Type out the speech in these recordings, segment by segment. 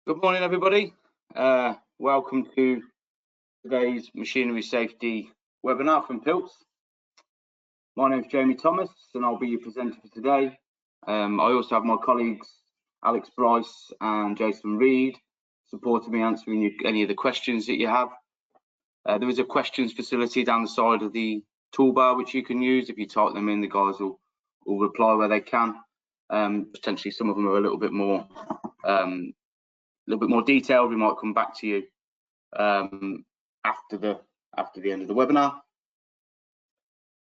Good morning, everybody. Welcome to today's machinery safety webinar from Pilz. My name is Jamie Thomas, and I'll be your presenter for today. I also have my colleagues Alex Bryce and Jason Reed supporting me answering any of the questions that you have. There is a questions facility down the side of the toolbar which you can use. If you type them in, the guys will reply where they can. Potentially some of them are a little bit more detailed. We might come back to you after the end of the webinar.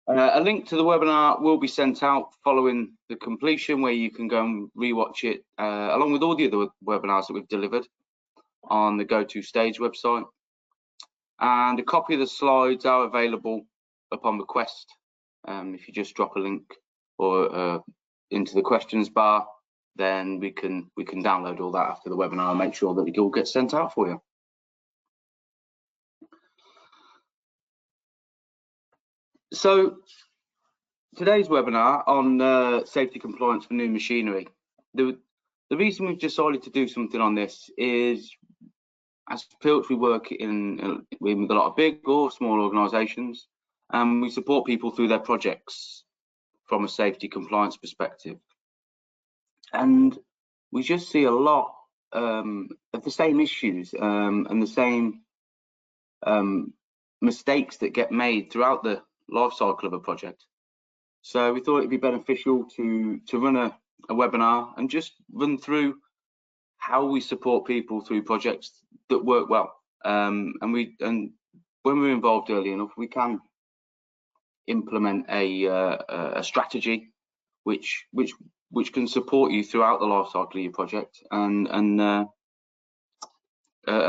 A link to the webinar will be sent out following the completion, where you can go and rewatch it along with all the other webinars that we've delivered on the GoToStage website. And a copy of the slides are available upon request. If you just drop a link or into the questions bar, then we can download all that after the webinar and make sure that it all gets sent out for you. So today's webinar on safety compliance for new machinery. The reason we've decided to do something on this is, as Pilz, we work with a lot of big or small organisations, and we support people through their projects from a safety compliance perspective. And we just see a lot of the same issues and the same mistakes that get made throughout the life cycle of a project. So we thought it'd be beneficial to run a webinar and just run through how we support people through projects that work well. And when we're involved early enough, we can implement a strategy which can support you throughout the life cycle of your project and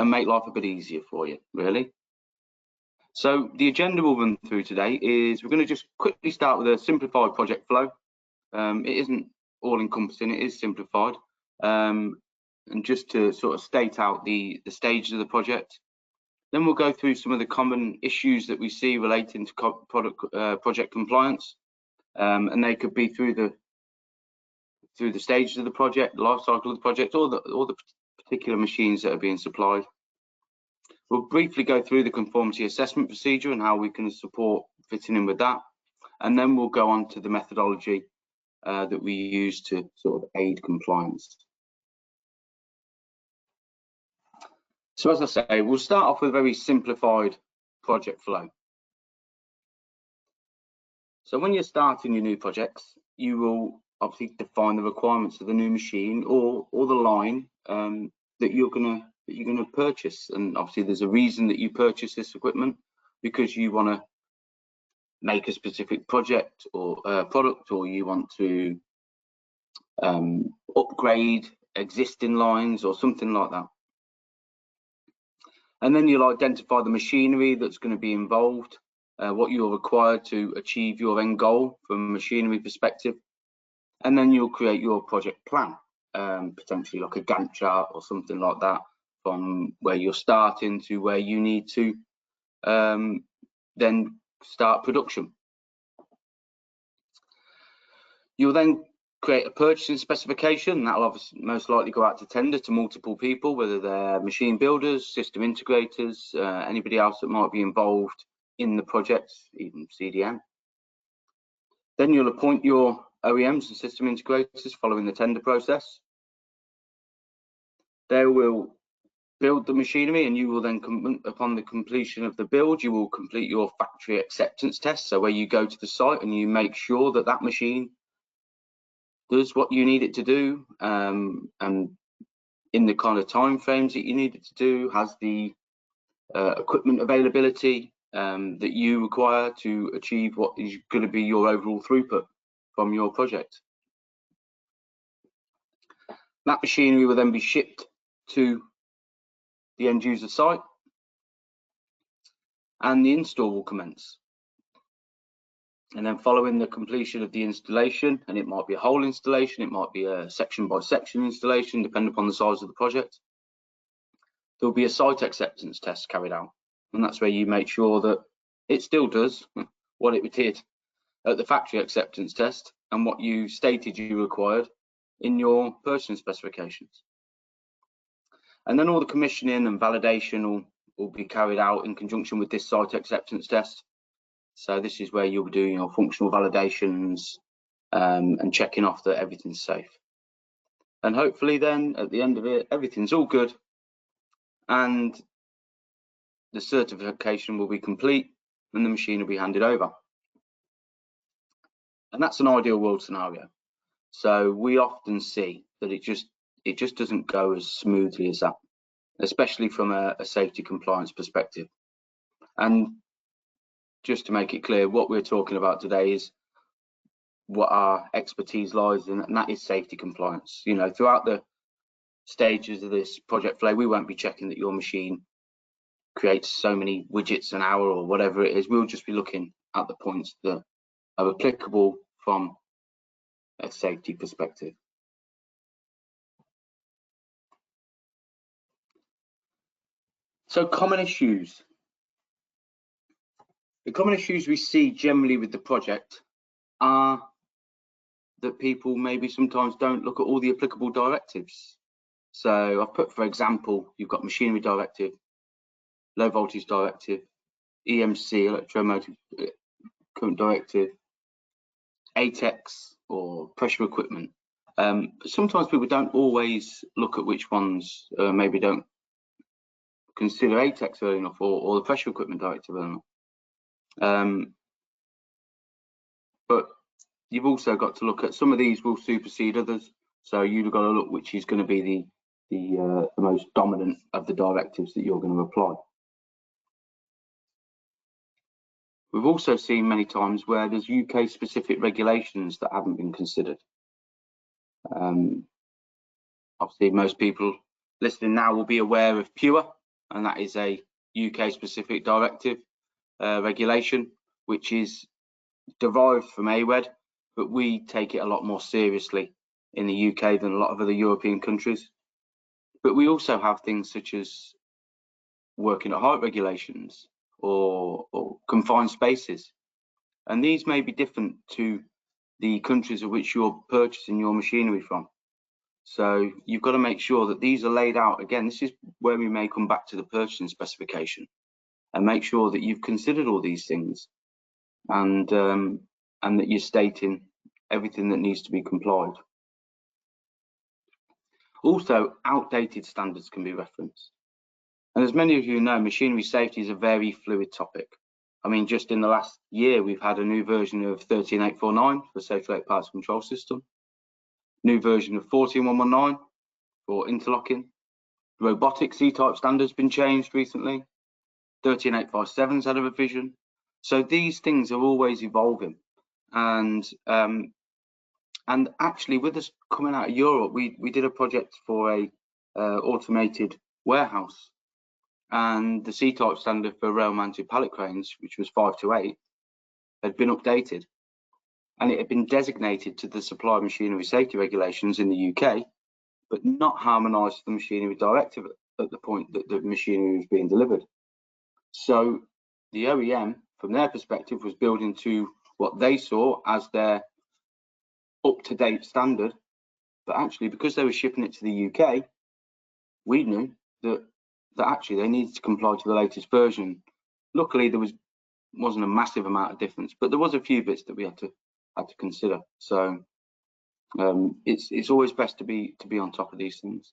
make life a bit easier for you, really. So the agenda we'll run through today is we're going to just quickly start with a simplified project flow. It isn't all-encompassing, it is simplified. And just to sort of state out the stages of the project. Then we'll go through some of the common issues that we see relating to project compliance, and they could be through the stages of the project, the life cycle of the project, or the particular machines that are being supplied. We'll briefly go through the conformity assessment procedure and how we can support fitting in with that, and then we'll go on to the methodology that we use to sort of aid compliance. So as I say, we'll start off with a very simplified project flow. So when you're starting your new projects, you will obviously define the requirements of the new machine or the line that you're gonna purchase. And obviously there's a reason that you purchase this equipment, because you want to make a specific project or product, or you want to upgrade existing lines or something like that. And then you'll identify the machinery that's going to be involved, what you're required to achieve your end goal from a machinery perspective. And then you'll create your project plan, potentially like a Gantt chart or something like that, from where you're starting to where you need to then start production. You'll then create a purchasing specification. That'll obviously most likely go out to tender to multiple people, whether they're machine builders, system integrators, anybody else that might be involved in the project, even CDM. Then you'll appoint your OEMs and system integrators following the tender process. They will build the machinery, and you will then, upon the completion of the build, you will complete your factory acceptance test. So where you go to the site and you make sure that that machine does what you need it to do, and in the kind of time frames that you need it to do, has the equipment availability that you require to achieve what is going to be your overall throughput from your project. That machinery will then be shipped to the end user site, and the install will commence. And then following the completion of the installation, and it might be a whole installation, it might be a section by section installation, depending upon the size of the project, there will be a site acceptance test carried out. And that's where you make sure that it still does what it did at the factory acceptance test and what you stated you required in your purchasing specifications. And then all the commissioning and validation will be carried out in conjunction with this site acceptance test. So this is where you'll be doing your functional validations and checking off that everything's safe. And hopefully then at the end of it, everything's all good and the certification will be complete and the machine will be handed over. And that's an ideal world scenario. So we often see that it just doesn't go as smoothly as that, especially from a safety compliance perspective. And just to make it clear, what we're talking about today is what our expertise lies in, and that is safety compliance. You know, throughout the stages of this project flow, we won't be checking that your machine creates so many widgets an hour or whatever it is. We'll just be looking at the points that are applicable from a safety perspective. So common issues. The common issues we see generally with the project are that people maybe sometimes don't look at all the applicable directives. So I've put, for example, you've got machinery directive, low voltage directive, EMC, electromotive current directive, ATEX or pressure equipment. But sometimes people don't always look at which ones maybe don't consider ATEX early enough or the pressure equipment directive early enough. But you've also got to look at some of these will supersede others. So you've got to look which is going to be the most dominant of the directives that you're going to apply. We've also seen many times where there's UK specific regulations that haven't been considered. Obviously, most people listening now will be aware of PURE, and that is a UK specific directive regulation, which is derived from AWED, but we take it a lot more seriously in the UK than a lot of other European countries. But we also have things such as working at height regulations or confined spaces. And these may be different to the countries of which you're purchasing your machinery from. So you've got to make sure that these are laid out. Again, this is where we may come back to the purchasing specification and make sure that you've considered all these things and that you're stating everything that needs to be complied. Also, outdated standards can be referenced. And as many of you know, machinery safety is a very fluid topic. I mean, just in the last year, we've had a new version of 13849 for safe rate parts control system, new version of 14119 for interlocking. Robotic C-type standards been changed recently. 13857's had a revision. So these things are always evolving. And actually, with us coming out of Europe, we did a project for a automated warehouse, and the C-type standard for rail-mounted pallet cranes, which was 528, had been updated, and it had been designated to the supply machinery safety regulations in the UK, but not harmonised to the machinery directive at the point that the machinery was being delivered. So the OEM, from their perspective, was building to what they saw as their up-to-date standard, but actually, because they were shipping it to the UK, we knew that actually they needed to comply to the latest version. Luckily, there wasn't a massive amount of difference, but there was a few bits that we had to consider. So it's always best to be on top of these things.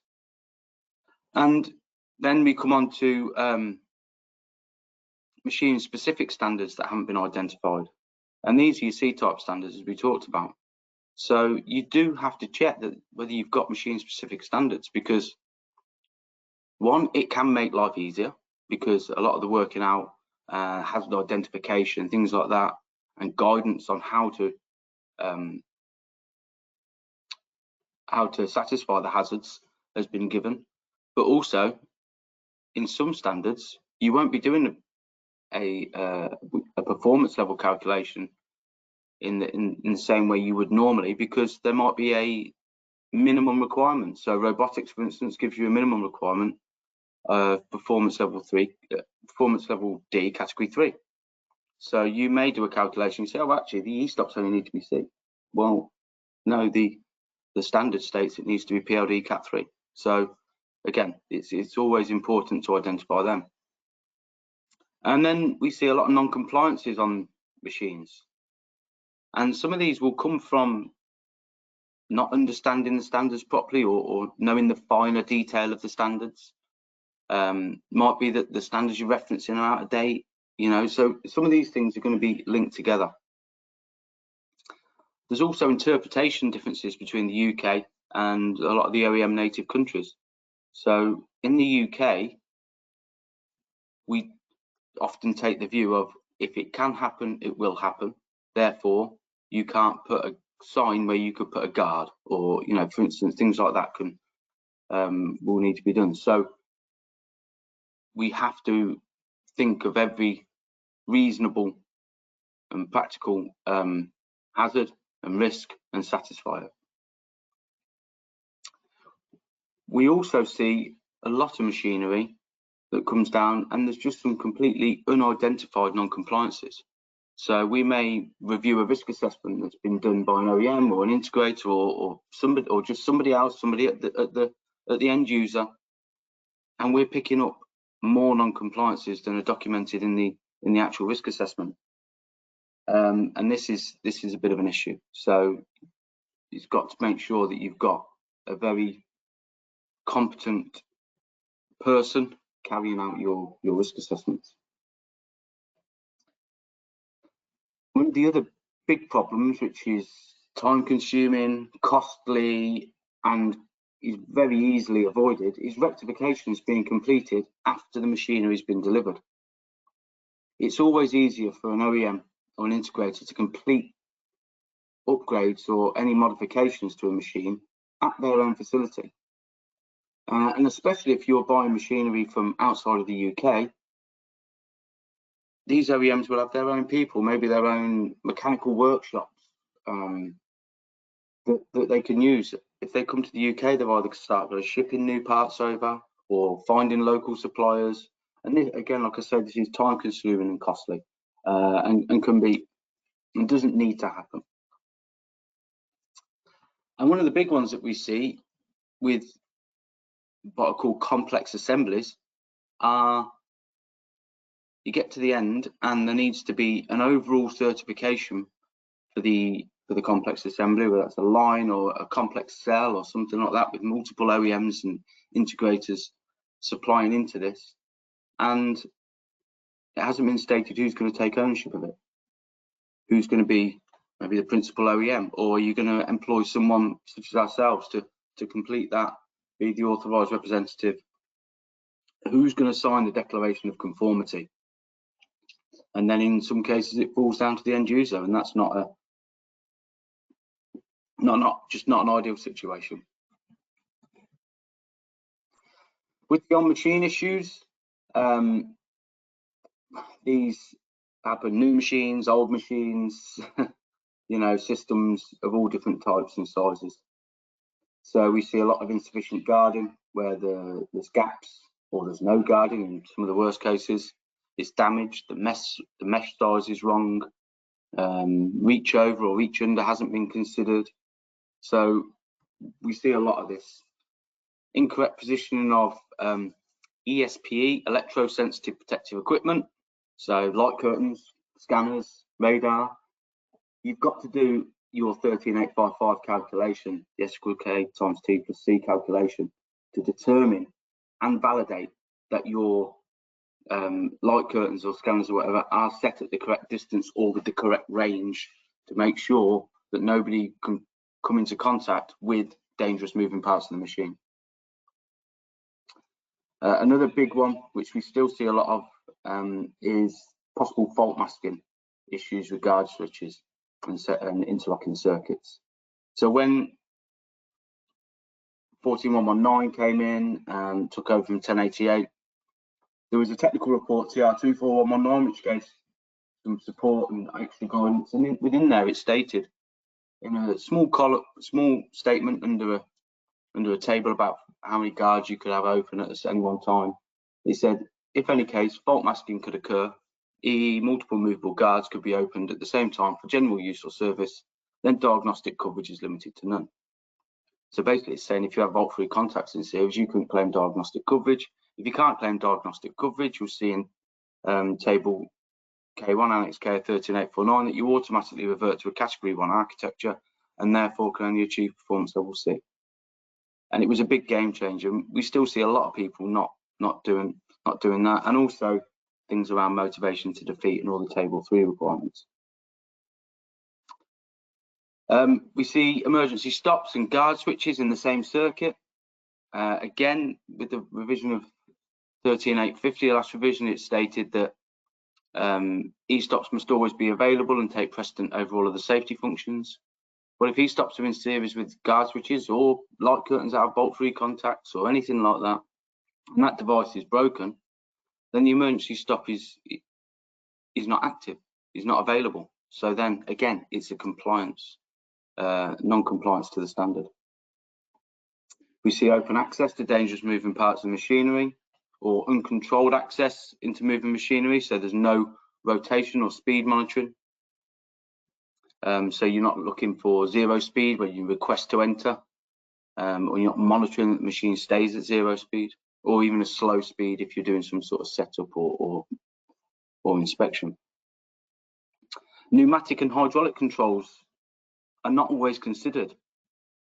And then we come on to machine-specific standards that haven't been identified, and these are your C-type standards, as we talked about. So you do have to check that whether you've got machine-specific standards, because one, it can make life easier, because a lot of the working out, hazard identification, things like that, and guidance on how to satisfy the hazards has been given. But also, in some standards, you won't be doing a performance level calculation in the same way you would normally, because there might be a minimum requirement. So robotics, for instance, gives you a minimum requirement of performance level D, category 3. So you may do a calculation and say, oh, actually the e-stops only need to be C. Well, no, the standard states it needs to be PLD cat 3. So again, it's always important to identify them. And then we see a lot of non-compliances on machines. And some of these will come from not understanding the standards properly, or knowing the finer detail of the standards. Might be that the standards you're referencing are out of date, you know, so some of these things are going to be linked together. There's also interpretation differences between the UK and a lot of the OEM native countries. So in the UK, we often take the view of, if it can happen, it will happen. Therefore, you can't put a sign where you could put a guard, or, you know, for instance, things like that can will need to be done. So we have to think of every reasonable and practical hazard and risk and satisfy it. We also see a lot of machinery that comes down and there's just some completely unidentified non-compliances. So we may review a risk assessment that's been done by an OEM or an integrator or somebody, or just somebody else, somebody at the end user, and we're picking up more non-compliances than are documented in the actual risk assessment. And this is a bit of an issue. So you've got to make sure that you've got a very competent person carrying out your risk assessments. One of the other big problems, which is time consuming, costly, and is very easily avoided, is rectifications being completed after the machinery has been delivered. It's always easier for an OEM or an integrator to complete upgrades or any modifications to a machine at their own facility. And especially if you're buying machinery from outside of the UK, these OEMs will have their own people, maybe their own mechanical workshops that they can use. If they come to the UK, they've either start by shipping new parts over or finding local suppliers. And this, again, like I said, this is time consuming and costly, and can be, and doesn't need to happen. And one of the big ones that we see with what are called complex assemblies are, you get to the end and there needs to be an overall certification for the complex assembly, whether that's a line or a complex cell or something like that, with multiple OEMs and integrators supplying into this, and it hasn't been stated who's going to take ownership of it, who's going to be maybe the principal OEM, or are you going to employ someone such as ourselves to complete that, be the authorised representative, who's going to sign the declaration of conformity. And then in some cases it falls down to the end user, and that's not an ideal situation. With the on-machine issues, these happen: new machines, old machines, you know, systems of all different types and sizes. So we see a lot of insufficient guarding where there's gaps, or there's no guarding in some of the worst cases. It's damaged, the mesh size is wrong, reach over or reach under hasn't been considered. So we see a lot of this. Incorrect positioning of ESPE, electrosensitive protective equipment, so light curtains, scanners, radar. You've got to do your 13855 calculation, the S equals K times T plus C calculation, to determine and validate that your light curtains or scanners or whatever are set at the correct distance or with the correct range, to make sure that nobody can come into contact with dangerous moving parts of the machine. Another big one, which we still see a lot of, is possible fault masking issues with guard switches and interlocking circuits. So when 14119 came in and took over from 1088, there was a technical report, TR24119, which gave some support and actually guidance. And within there, it stated in a small statement under a table about how many guards you could have open at any one time. It said, if any case, fault masking could occur, i.e. multiple movable guards could be opened at the same time for general use or service, then diagnostic coverage is limited to none. So basically it's saying if you have fault-free contacts in series, you can claim diagnostic coverage. If you can't claim diagnostic coverage, you'll see in table K1 Annex K 13849 that you automatically revert to a category 1 architecture and therefore can only achieve performance level C. And it was a big game changer. We still see a lot of people not doing that, and also things around motivation to defeat and all the table 3 requirements. We see emergency stops and guard switches in the same circuit. Again, with the revision of 13850, the last revision, it stated that e-stops must always be available and take precedent over all of the safety functions. But if e-stops are in series with guard switches or light curtains that have bolt-free contacts or anything like that, and that device is broken, then the emergency stop is not active, is not available. So then again, it's a compliance, non-compliance to the standard. We see open access to dangerous moving parts of machinery, or uncontrolled access into moving machinery, so there's no rotation or speed monitoring. So you're not looking for 0 speed when you request to enter, or you're not monitoring that the machine stays at 0 speed, or even a slow speed if you're doing some sort of setup or inspection. Pneumatic and hydraulic controls are not always considered.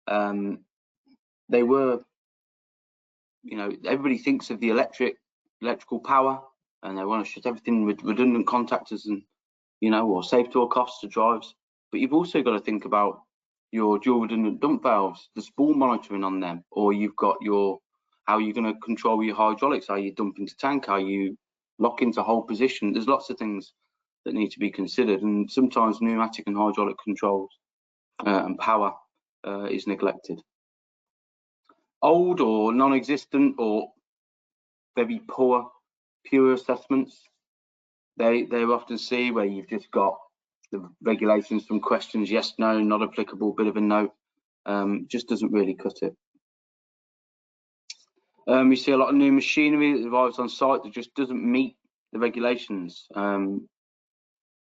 They were, everybody thinks of the electrical power, and they want to shut everything with redundant contactors and, or save torque costs to drives. But you've also got to think about your dual redundant dump valves, the spool monitoring on them, or you've got how you're going to control your hydraulics. Are you dumping to tank? Are you lock into hold position? There's lots of things that need to be considered, and sometimes pneumatic and hydraulic controls and power is neglected. Old or non-existent or very poor pure assessments, they're often see where you've just got the regulations from questions, yes, no, not applicable, bit of a note, just doesn't really cut it. We see a lot of new machinery that arrives on site that just doesn't meet the regulations. I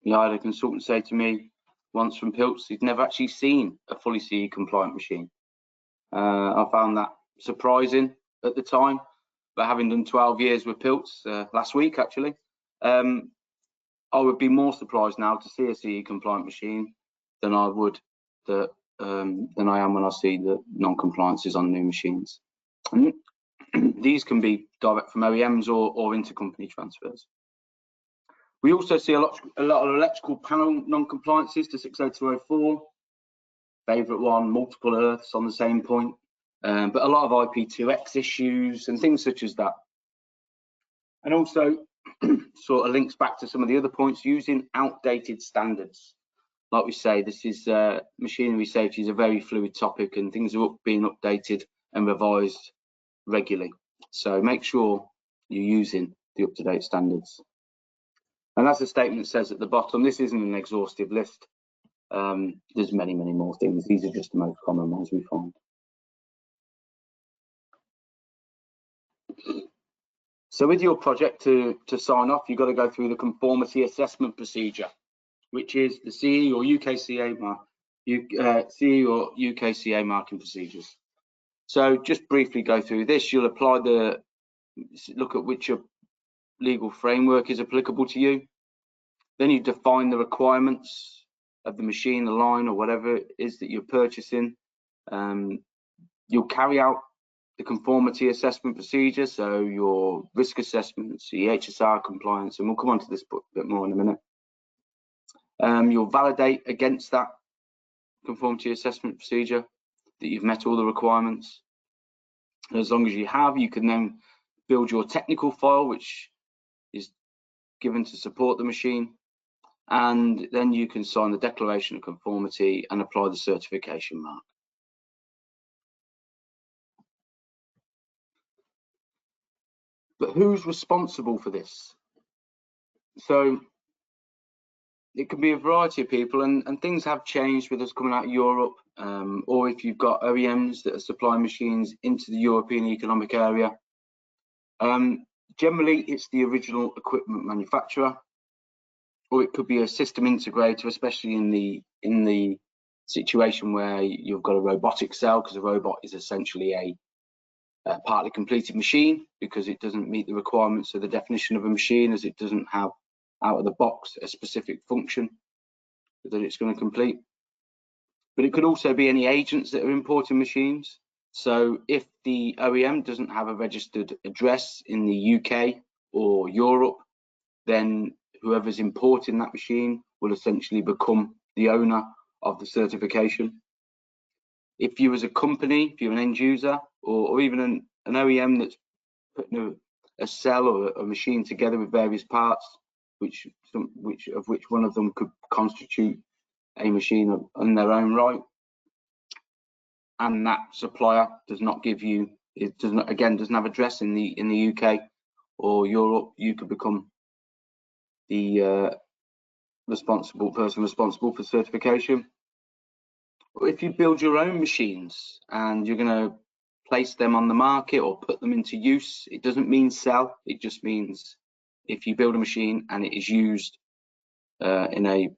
had a consultant say to me once from Pilz, he'd never actually seen a fully CE compliant machine. I found that surprising at the time, but having done 12 years with Pilz last week actually, I would be more surprised now to see a CE compliant machine than I would than I am when I see the non-compliances on new machines. And these can be direct from OEMs or intercompany transfers. We also see a lot of electrical panel non-compliances to 60204. Favourite one, multiple earths on the same point, but a lot of IP2X issues and things such as that. And also sort of links back to some of the other points, using outdated standards. Like we say, this is machinery safety is a very fluid topic, and things are being updated and revised regularly. So make sure you're using the up-to-date standards. And as the statement says at the bottom, this isn't an exhaustive list. There's many more things. These are just the most common ones we find. So with your project to sign off, you've got to go through the conformity assessment procedure, which is the CE or UKCA CE or UKCA marking procedures. So just briefly go through this. You'll apply look at which legal framework is applicable to you. Then you define the requirements of the machine, the line, or whatever it is that you're purchasing. You'll carry out the conformity assessment procedure, so your risk assessments, the HSR compliance, and we'll come on to this a bit more in a minute. You'll validate against that conformity assessment procedure that you've met all the requirements. And as long as you have, you can then build your technical file, which is given to support the machine, and then you can sign the declaration of conformity and apply the certification mark. But who's responsible for this? So it can be a variety of people, and things have changed with us coming out of Europe, or if you've got OEMs that are supplying machines into the European Economic Area. Generally, it's the original equipment manufacturer, or it could be a system integrator, especially in the situation where you've got a robotic cell, because a robot is essentially a partly completed machine, because it doesn't meet the requirements of the definition of a machine, as it doesn't have out of the box a specific function that it's going to complete. But it could also be any agents that are importing machines. So if the OEM doesn't have a registered address in the UK or Europe, then whoever's importing that machine will essentially become the owner of the certification. If you as a company, if you're an end user, or even an OEM that's putting a cell or a machine together with various parts, which one of them could constitute a machine in their own right, and that supplier does not give you, it doesn't have address in the UK or Europe, you could become the person responsible for certification. But if you build your own machines and you're going to place them on the market or put them into use, it doesn't mean sell, it just means if you build a machine and it is used in a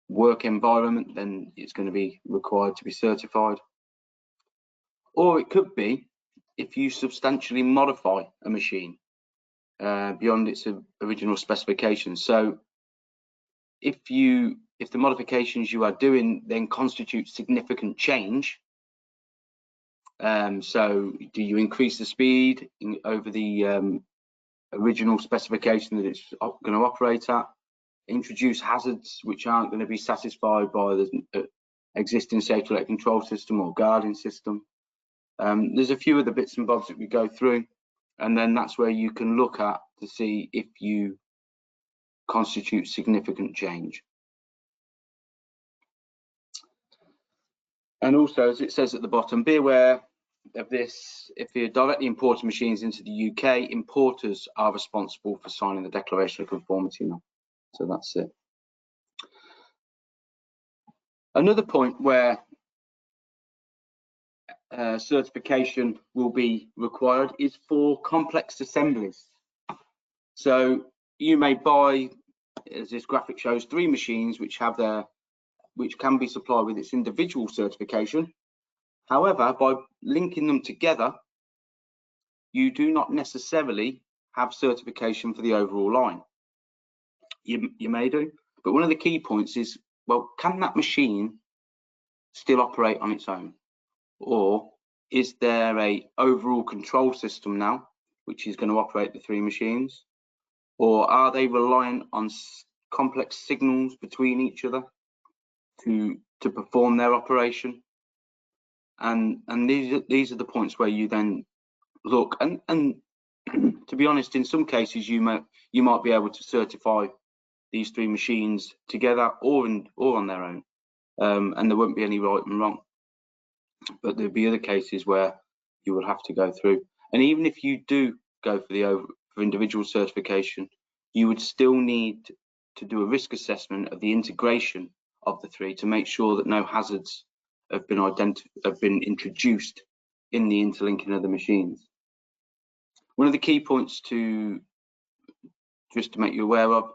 work environment, then it's going to be required to be certified. Or it could be if you substantially modify a machine beyond its original specifications. So if the modifications you are doing then constitute significant change, so do you increase the speed over the original specification that it's going to operate at, introduce hazards which aren't going to be satisfied by the existing safety electric control system or guarding system. There's a few other bits and bobs that we go through, and then that's where you can look at to see if you constitute significant change. And also, as it says at the bottom, be aware of this: if you're directly importing machines into the UK, importers are responsible for signing the declaration of conformity now. So that's it. Another point where certification will be required is for complex assemblies. So you may buy, as this graphic shows, 3 machines which can be supplied with its individual certification. However, by linking them together, you do not necessarily have certification for the overall line. You may do, but one of the key points is, well, can that machine still operate on its own? Or is there a overall control system now which is going to operate the 3 machines? Or are they reliant on complex signals between each other to perform their operation? And these are the points where you then look, and to be honest, in some cases you might be able to certify these 3 machines together or on their own, and there won't be any right and wrong. But there'll be other cases where you will have to go through, and even if you do go for individual certification, you would still need to do a risk assessment of the integration of the 3 to make sure that no hazards have been introduced in the interlinking of the machines. One of the key points just to make you aware of,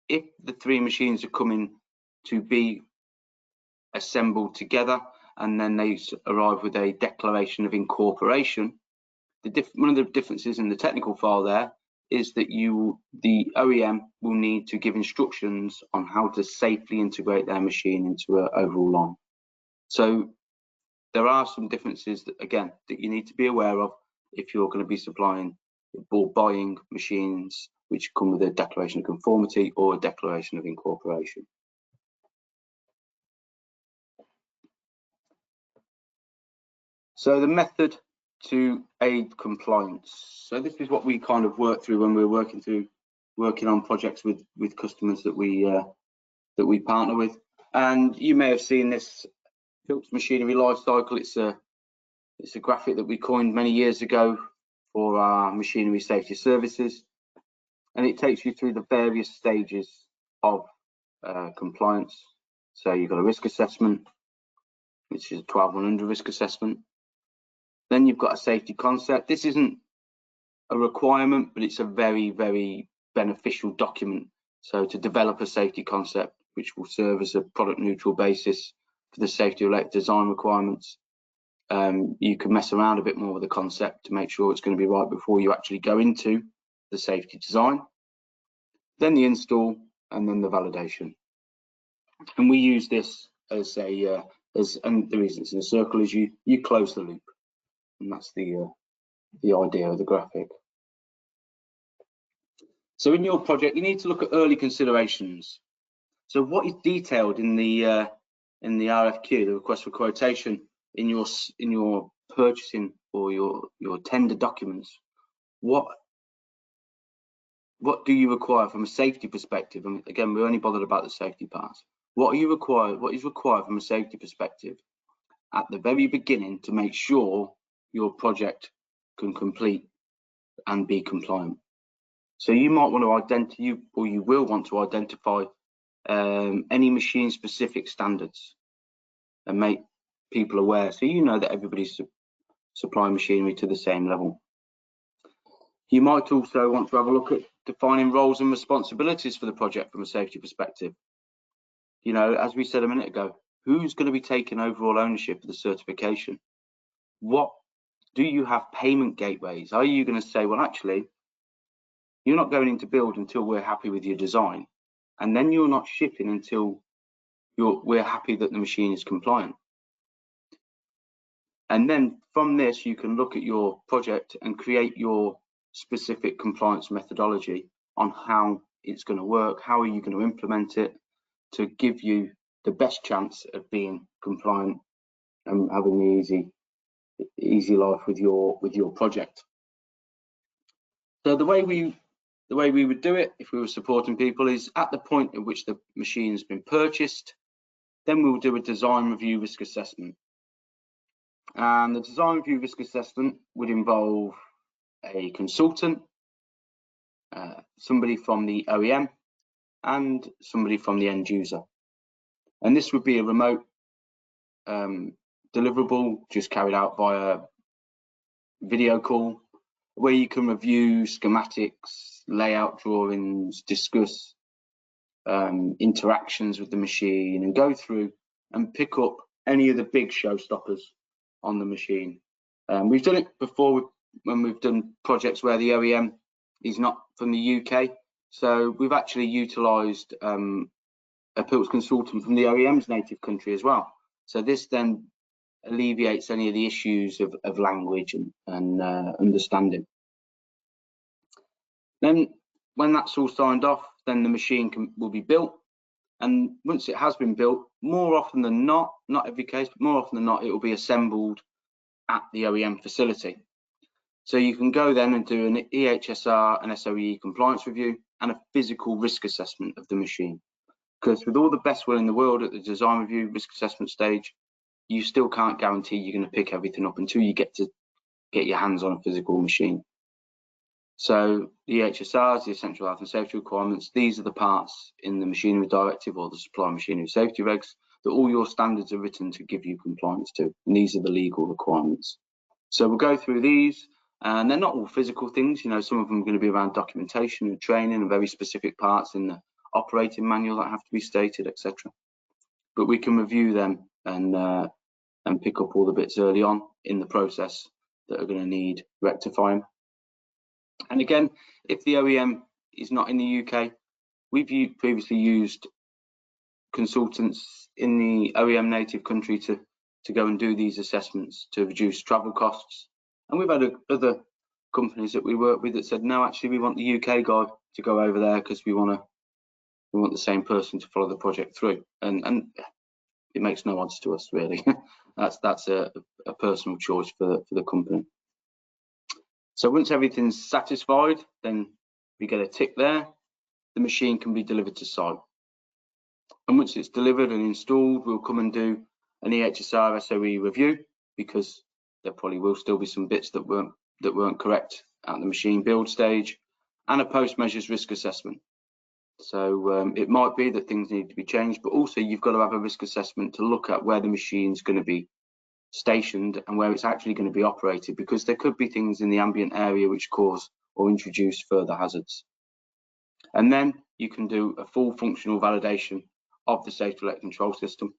if the 3 machines are coming to be assembled together and then they arrive with a declaration of incorporation, one of the differences in the technical file there is that the OEM will need to give instructions on how to safely integrate their machine into an overall line. So there are some differences that you need to be aware of if you're going to be supplying or buying machines which come with a declaration of conformity or a declaration of incorporation. So the method to aid compliance. So this is what we kind of work through when we're working on projects with customers that we partner with. And you may have seen this Pilz machinery lifecycle. It's a graphic that we coined many years ago for our machinery safety services, and it takes you through the various stages of compliance. So you've got a risk assessment, which is a 12100 risk assessment. Then you've got a safety concept. This isn't a requirement, but it's a very, very beneficial document. So to develop a safety concept, which will serve as a product neutral basis for the safety related design requirements. You can mess around a bit more with the concept to make sure it's going to be right before you actually go into the safety design, then the install, and then the validation. And we use this as a and the reason it's in a circle is you close the loop, and that's the idea of the graphic. So in your project, you need to look at early considerations. So what is detailed in the RFQ, the request for quotation, in your purchasing or your tender documents? What do you require from a safety perspective? And again, we're only bothered about the safety parts. What is required from a safety perspective at the very beginning to make sure your project can complete and be compliant? So you might want to you will want to identify any machine specific standards and make people aware, so you know that everybody's supplying machinery to the same level. You might also want to have a look at defining roles and responsibilities for the project from a safety perspective. You know, as we said a minute ago, who's going to be taking overall ownership of the certification? What do you have payment gateways? Are you going to say, well, actually, you're not going into build until we're happy with your design, and then you're not shipping until we're happy that the machine is compliant? And then from this, you can look at your project and create your specific compliance methodology on how it's going to work, how are you going to implement it to give you the best chance of being compliant and having the easy life with your project. So the way we would do it if we were supporting people is at the point at which the machine has been purchased, then we'll do a design review risk assessment. And the design review risk assessment would involve a consultant, somebody from the OEM, and somebody from the end user. And this would be a remote deliverable just carried out via video call, where you can review schematics, layout drawings, discuss interactions with the machine, and go through and pick up any of the big showstoppers on the machine. We've done it before when we've done projects where the OEM is not from the UK, so we've actually utilised a Pilz consultant from the OEM's native country as well. So this then alleviates any of the issues of language and understanding. Then when that's all signed off, then the machine will be built. And once it has been built, more often than not every case, but more often than not, it will be assembled at the OEM facility. So you can go then and do an EHSR and SOE compliance review and a physical risk assessment of the machine. Because with all the best will in the world at the design review risk assessment stage, you still can't guarantee you're going to pick everything up until you get your hands on a physical machine. So the EHSRs, the essential health and safety requirements, these are the parts in the machinery directive or the supply machinery safety regs that all your standards are written to give you compliance to, and these are the legal requirements. So we'll go through these, and they're not all physical things. You know, some of them are going to be around documentation and training and very specific parts in the operating manual that have to be stated, etc. But we can review them and pick up all the bits early on in the process that are going to need rectifying. And again, if the OEM is not in the UK, we've previously used consultants in the OEM native country to go and do these assessments to reduce travel costs. And we've had other companies that we work with that said, no, actually, we want the UK guy to go over there because we want the same person to follow the project through. And it makes no odds to us, really. that's a personal choice for the company. So once everything's satisfied, then we get a tick there. The machine can be delivered to site. And once it's delivered and installed, we'll come and do an EHSR SOE review, because there probably will still be some bits that weren't correct at the machine build stage, and a post-measures risk assessment. So it might be that things need to be changed, but also you've got to have a risk assessment to look at where the machine's going to be stationed and where it's actually going to be operated, because there could be things in the ambient area which cause or introduce further hazards. And then you can do a full functional validation of the safety related control system.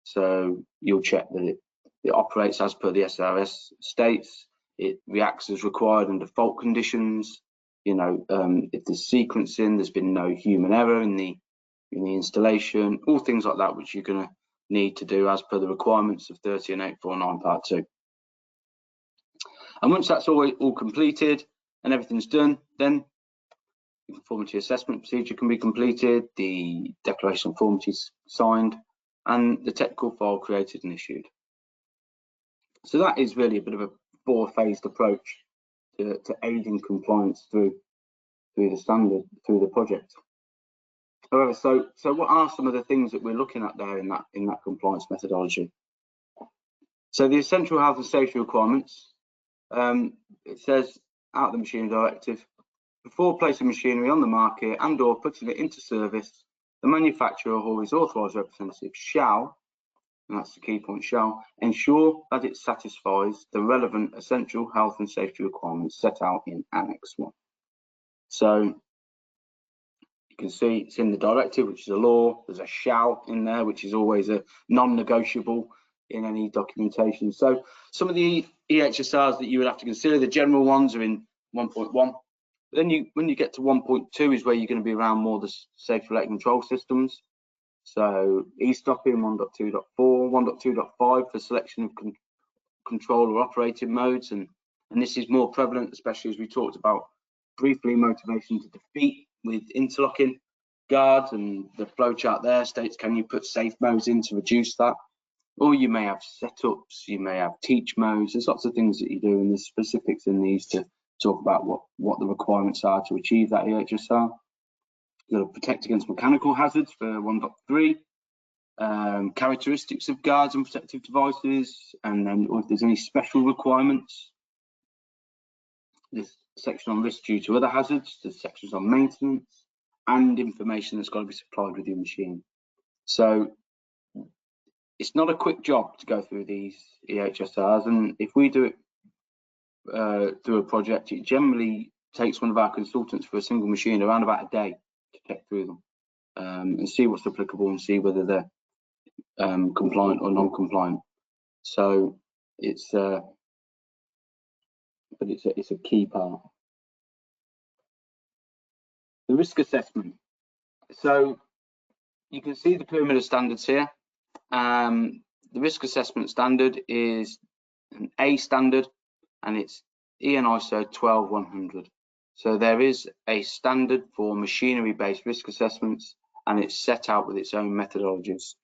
So you'll check that it operates as per the SRS states. It reacts as required under fault conditions. You know, if there's sequencing, there's been no human error in the installation, all things like that, which you're going to need to do as per the requirements of 13849 Part 2. And once that's all completed and everything's done, then the conformity assessment procedure can be completed, the declaration of conformity signed, and the technical file created and issued. So that is really a bit of a four-phased approach to aiding compliance through the project. However, so what are some of the things that we're looking at there in that compliance methodology? So the essential health and safety requirements, it says out the machinery directive, before placing machinery on the market and/or putting it into service, the manufacturer or his authorised representative shall, and that's the key point, shall ensure that it satisfies the relevant essential health and safety requirements set out in Annex 1. So you can see it's in the directive, which is a law. There's a shall in there, which is always a non-negotiable in any documentation. So some of the EHSRs that you would have to consider, the general ones are in 1.1. Then when you get to 1.2 is where you're going to be around more the safe select control systems. So e-stopping 1.2.4, 1.2.5 for selection of control or operating modes, and this is more prevalent, especially as we talked about briefly, motivation to defeat with interlocking guards, and the flowchart there states can you put safe modes in to reduce that, or you may have setups, you may have teach modes. There's lots of things that you do, and there's specifics in these to talk about what the requirements are to achieve that EHSR. You've got to protect against mechanical hazards for 1.3, characteristics of guards and protective devices, and then if there's any special requirements. This section on risk due to other hazards, there's sections on maintenance, and information that's got to be supplied with your machine. So it's not a quick job to go through these EHSRs, and if we do it through a project, it generally takes one of our consultants for a single machine around about a day to check through them and see what's applicable and see whether they're compliant or non-compliant. So it's a key part. The risk assessment. So you can see the pyramid of standards here. The risk assessment standard is an A standard, and it's EN ISO 12100. So there is a standard for machinery-based risk assessments, and it's set out with its own methodologies.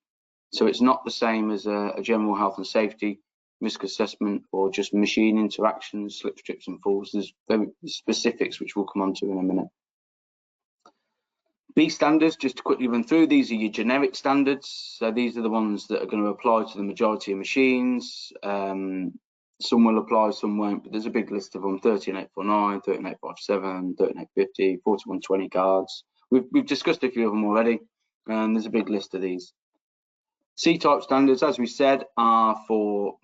So it's not the same as a general health and safety risk assessment or just machine interactions, slips, trips and falls. There's very specifics which we'll come on to in a minute. B standards, just to quickly run through, these are your generic standards. So these are the ones that are going to apply to the majority of machines. Some will apply, some won't, but there's a big list of them: 13849, 13857, 13850, 4120 guards. We've discussed a few of them already, and there's a big list of these. C-type standards, as we said, are for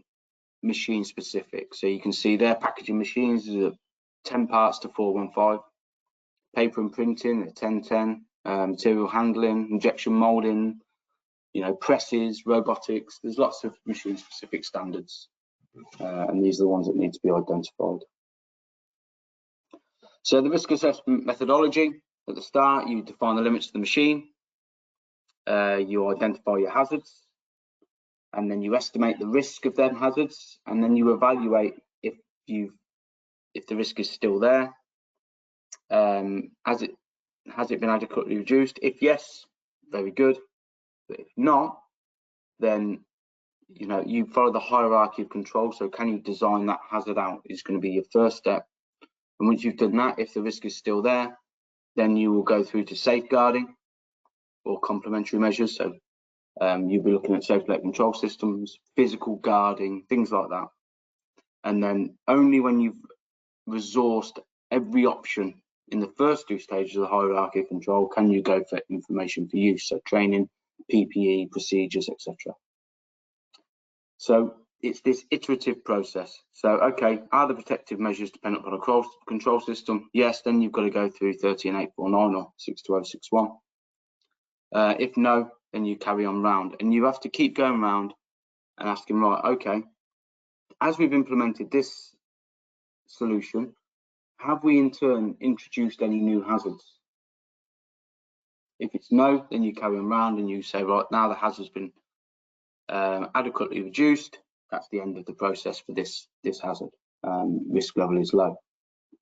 machine specific. So you can see their packaging machines are 10 parts to 415. Paper and printing at 1010. Material handling, injection molding, presses, robotics. There's lots of machine specific standards, and these are the ones that need to be identified. So the risk assessment methodology: at the start, you define the limits of the machine, you identify your hazards, and then you estimate the risk of them hazards, and then you evaluate if the risk is still there. Has it been adequately reduced? If yes, very good. But if not, then you follow the hierarchy of control. So can you design that hazard out is going to be your first step. And once you've done that, if the risk is still there, then you will go through to safeguarding or complementary measures. So you'll be looking at safe select control systems, physical guarding, things like that. And then only when you've resourced every option in the first two stages of the hierarchy of control can you go for information for use, so training, PPE, procedures, etc. So it's this iterative process. So, okay, are the protective measures dependent on a control system? Yes, then you've got to go through 13849 or 62061. If no, then you carry on round, and you have to keep going round and asking, right, okay, as we've implemented this solution, have we in turn introduced any new hazards? If it's no, then you carry on round and you say, right, now the hazard's been adequately reduced. That's the end of the process for this hazard. Risk level is low.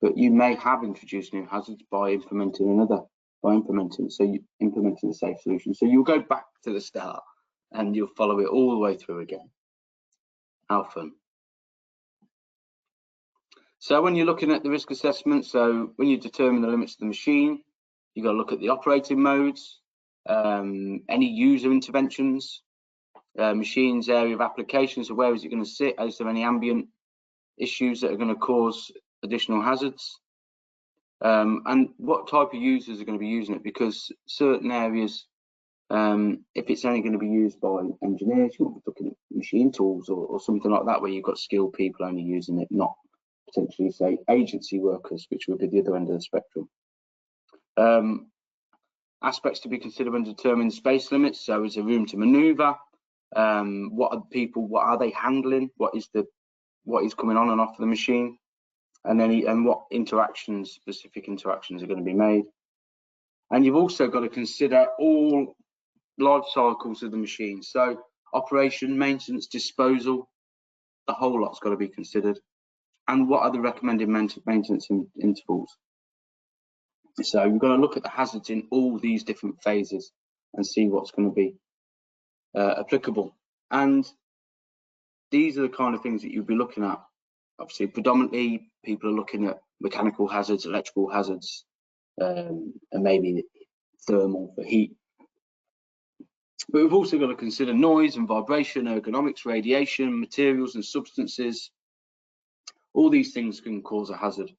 But you may have introduced new hazards by implementing a safe solution. So you'll go back to the start and you'll follow it all the way through again. How fun. So when you're looking at the risk assessment, so when you determine the limits of the machine, you've got to look at the operating modes, any user interventions, machine's area of application, so where is it going to sit, is there any ambient issues that are going to cause additional hazards, and what type of users are going to be using it, because certain areas, if it's only going to be used by engineers, you'll be looking at machine tools or something like that, where you've got skilled people only using it, not potentially, say, agency workers, which would be the other end of the spectrum. Aspects to be considered when determining space limits. So is there room to maneuver? What are they handling? What is coming on and off the machine? And what specific interactions are going to be made? And you've also got to consider all life cycles of the machine. So operation, maintenance, disposal, the whole lot's got to be considered. And what are the recommended maintenance intervals? So you've got to look at the hazards in all these different phases and see what's going to be applicable. And these are the kind of things that you'll be looking at. Obviously, predominantly people are looking at mechanical hazards, electrical hazards, and maybe thermal for heat. But we've also got to consider noise and vibration, ergonomics, radiation, materials and substances. All these things can cause a hazard.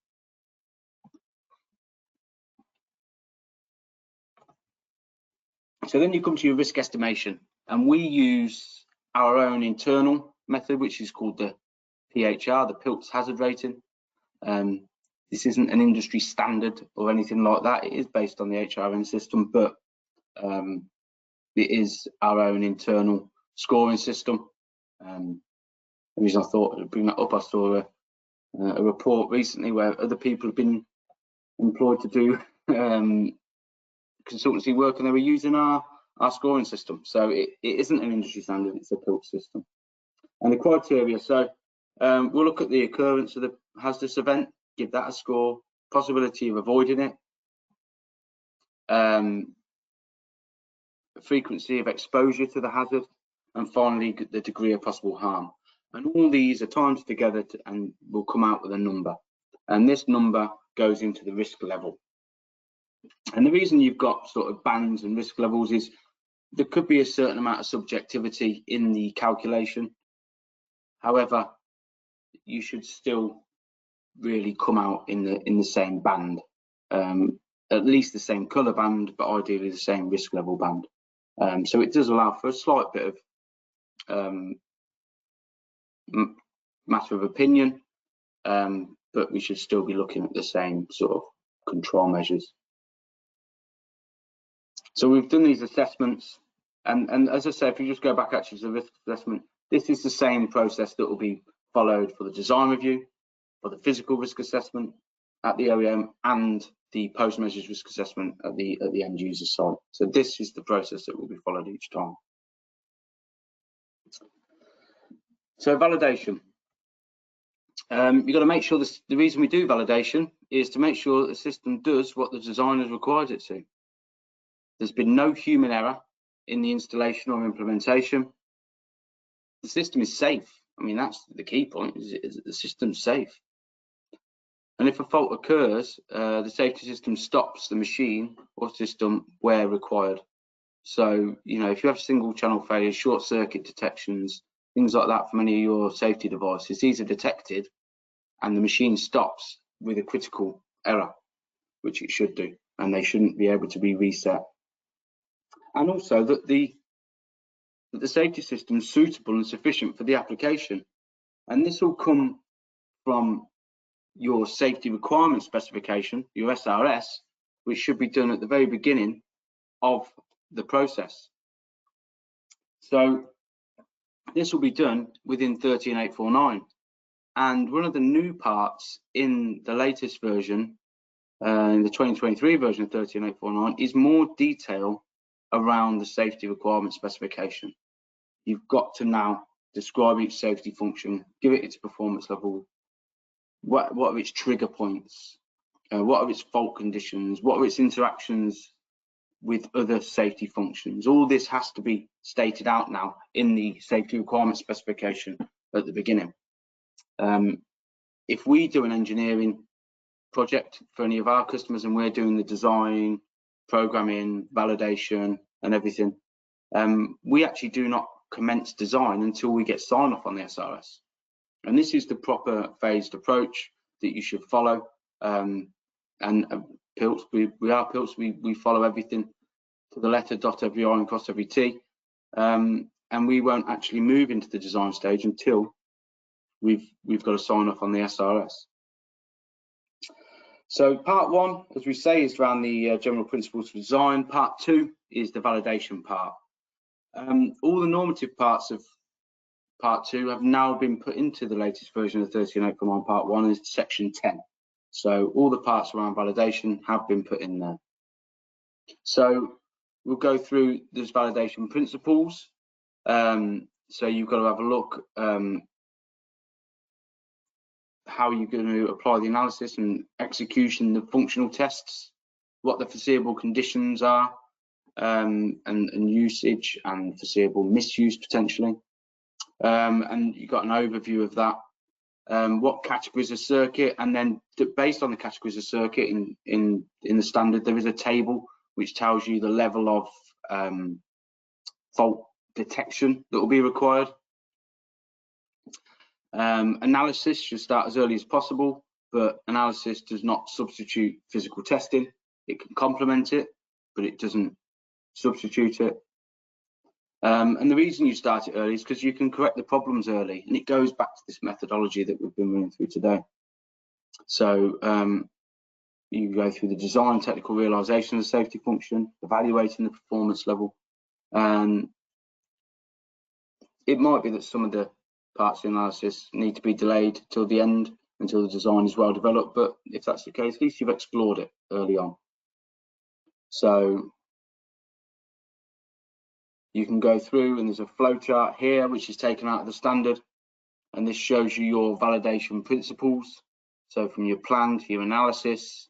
So then you come to your risk estimation, and we use our own internal method, which is called the PHR, the Pilz hazard rating. This isn't an industry standard or anything like that. It is based on the HRN system, but it is our own internal scoring system. The reason I thought I'd bring that up, I saw a report recently where other people have been employed to do consultancy work, and they were using our scoring system. So it isn't an industry standard, it's a Pilz system. And the criteria, so we'll look at the occurrence of the hazardous event, give that a score, possibility of avoiding it, frequency of exposure to the hazard, and finally the degree of possible harm. And all these are times together and will come out with a number. And this number goes into the risk level. And the reason you've got sort of bands and risk levels is there could be a certain amount of subjectivity in the calculation. However, you should still really come out in the same band, at least the same colour band, but ideally the same risk level band. So it does allow for a slight bit of matter of opinion, but we should still be looking at the same sort of control measures. So we've done these assessments, and as I said, if you just go back actually to the risk assessment, this is the same process that will be followed for the design review, for the physical risk assessment at the OEM, and the post-measures risk assessment at the end user site. So this is the process that will be followed each time. So validation. You've got to make sure the reason we do validation is to make sure that the system does what the designers required it to. There's been no human error in the installation or implementation. The system is safe. I mean, that's the key point, is the system's safe. And if a fault occurs, the safety system stops the machine or system where required. So, you know, if you have single channel failures, short circuit detections, things like that from any of your safety devices, these are detected and the machine stops with a critical error, which it should do, and they shouldn't be able to be reset. And also that the safety system is suitable and sufficient for the application. And this will come from your safety requirement specification, your SRS, which should be done at the very beginning of the process. So this will be done within 13849. And one of the new parts in the latest version, in the 2023 version of 13849, is more detail around the safety requirement specification. You've got to now describe each safety function, give it its performance level, what are its trigger points, what are its fault conditions, what are its interactions with other safety functions. All this has to be stated out now in the safety requirement specification at the beginning. If we do an engineering project for any of our customers and we're doing the design, programming, validation and everything, we actually do not commence design until we get sign off on the SRS. And this is the proper phased approach that you should follow. And Pilz, we are Pilz, we follow everything to the letter, dot every I and cross every T. And we won't actually move into the design stage until we've got a sign off on the SRS. So part one, as we say, is around the general principles of design. Part two is the validation part. All the normative parts of part two have now been put into the latest version of 13849 part one as section 10. So all the parts around validation have been put in there. So we'll go through those validation principles. So you've got to have a look how you're going to apply the analysis and execution of functional tests, what the foreseeable conditions are, and usage and foreseeable misuse potentially. And you've got an overview of that, what categories of circuit, and then based on the categories of circuit in the standard, there is a table which tells you the level of fault detection that will be required. Analysis should start as early as possible, but analysis does not substitute physical testing. It can complement it, but it doesn't substitute it. And the reason you start it early is because you can correct the problems early, and it goes back to this methodology that we've been running through today. So you go through the design, technical realization of the safety function, evaluating the performance level. It might be that some of the parts of the analysis need to be delayed till the end, until the design is well developed, but if that's the case, at least you've explored it early on. So you can go through, and there's a flow chart here which is taken out of the standard, and this shows you your validation principles. So from your plan to your analysis,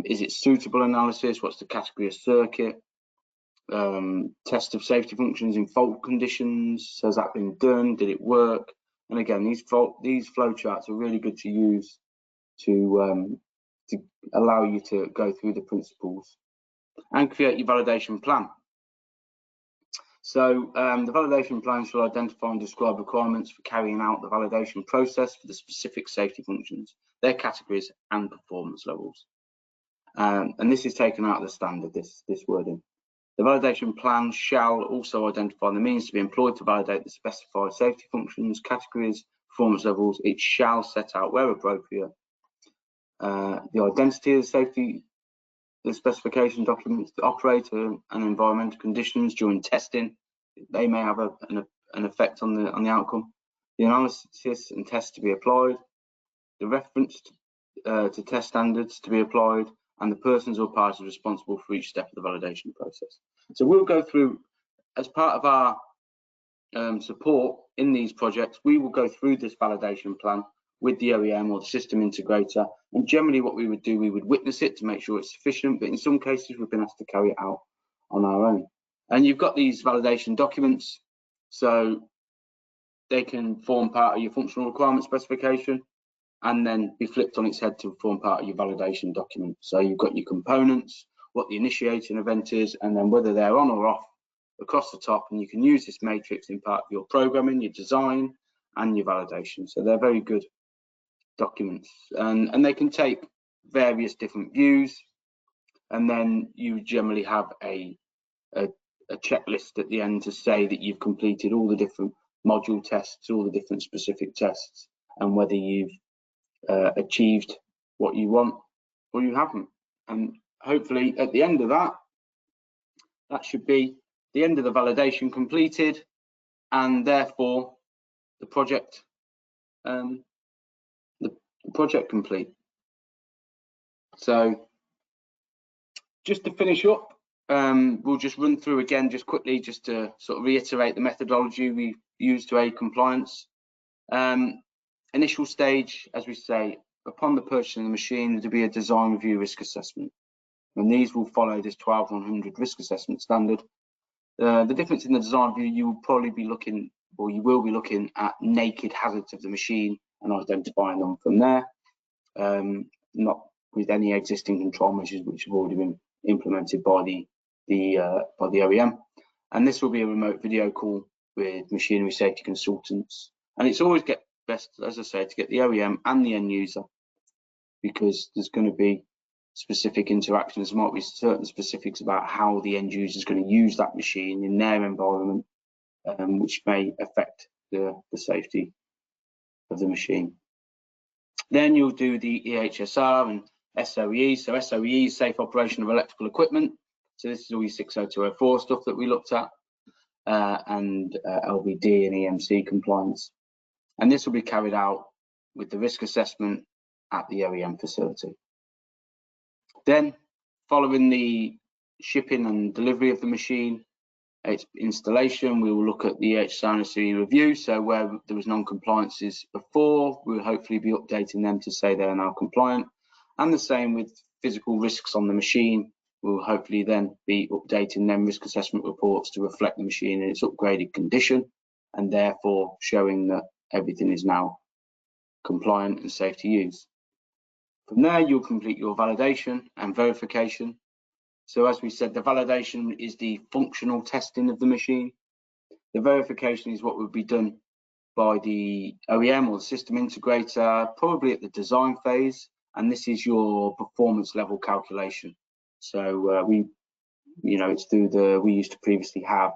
is it suitable analysis, what's the category of circuit, test of safety functions in fault conditions, has that been done, did it work? And again, these flow charts are really good to use to allow you to go through the principles and create your validation plan. So the validation plan shall identify and describe requirements for carrying out the validation process for the specific safety functions, their categories and performance levels. And this is taken out of the standard, this wording. The validation plan shall also identify the means to be employed to validate the specified safety functions, categories, performance levels. It shall set out, where appropriate, the identity of the safety, the specification documents, the operator and environmental conditions during testing. They may have an effect on the outcome. The analysis and tests to be applied, the reference to test standards to be applied, and the persons or parties responsible for each step of the validation process. So we'll go through, as part of our support in these projects, we will go through this validation plan with the OEM or the system integrator, and generally what we would do, we would witness it to make sure it's sufficient, but in some cases we've been asked to carry it out on our own. And you've got these validation documents, so they can form part of your functional requirement specification and then be flipped on its head to form part of your validation document. So you've got your components, what the initiating event is, and then whether they're on or off across the top, and you can use this matrix in part of your programming, your design, and your validation. So they're very good documents, and they can take various different views, and then you generally have a checklist at the end to say that you've completed all the different module tests, all the different specific tests, and whether you've achieved what you want or you haven't. And hopefully at the end of that should be the end of the validation completed, and therefore the project complete. So just to finish up, we'll just run through again just quickly, just to sort of reiterate the methodology we use to aid compliance. Initial stage, as we say, upon the purchase of the machine, there'll be a design review risk assessment, and these will follow this 12100 risk assessment standard. The difference in the design review, you will probably be looking, or you will be looking at naked hazards of the machine and identifying them from there, not with any existing control measures which have already been implemented by the OEM. And this will be a remote video call with machinery safety consultants. And it's always best, as I say, to get the OEM and the end user, because there's going to be specific interactions. There might be certain specifics about how the end user is going to use that machine in their environment, which may affect the safety of the machine. Then you'll do the EHSR and SOE. So SOE is safe operation of electrical equipment. So this is all your 60204 stuff that we looked at, and LVD and EMC compliance. And this will be carried out with the risk assessment at the OEM facility. Then, following the shipping and delivery of the machine, its installation, we will look at the EHSR and SOE review. So where there was non-compliances before, we'll hopefully be updating them to say they're now compliant. And the same with physical risks on the machine. We'll hopefully then be updating them risk assessment reports to reflect the machine in its upgraded condition, and therefore showing that everything is now compliant and safe to use. From there, you'll complete your validation and verification. So as we said, the validation is the functional testing of the machine. The verification is what would be done by the OEM or the system integrator, probably at the design phase, and this is your performance level calculation. So it's through we used to previously have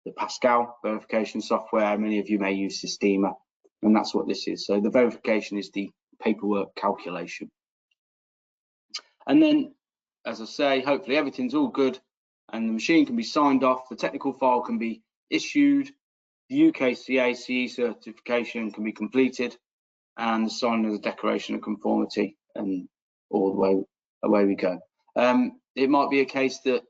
the Pascal verification software. Many of you may use Systema, and that's what this is. So the verification is the paperwork calculation. And then, as I say, hopefully everything's all good and the machine can be signed off, the technical file can be issued, the UKCA CE certification can be completed, and the signing of the declaration of conformity, and all the way away we go. It might be a case that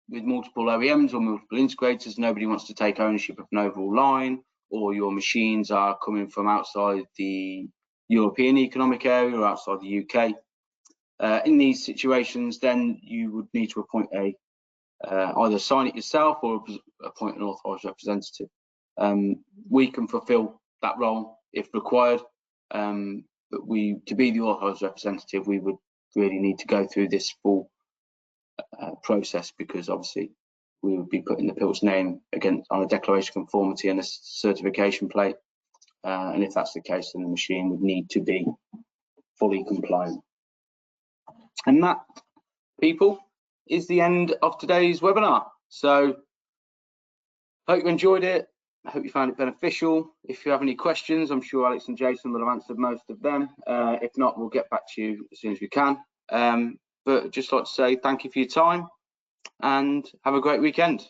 with multiple OEMs or multiple integrators, nobody wants to take ownership of an overall line, or your machines are coming from outside the European Economic Area or outside the UK. In these situations, then you would need to appoint either sign it yourself or appoint an authorised representative. We can fulfil that role if required, but to be the authorised representative, we would really need to go through this full process, because obviously we would be putting the Pilz name on a declaration of conformity and a certification plate, and if that's the case, then the machine would need to be fully compliant. And that, people, is the end of today's webinar. So hope you enjoyed it. I hope you found it beneficial. If you have any questions, I'm sure Alex and Jason will have answered most of them. If not, we'll get back to you as soon as we can. But just like to say thank you for your time and have a great weekend.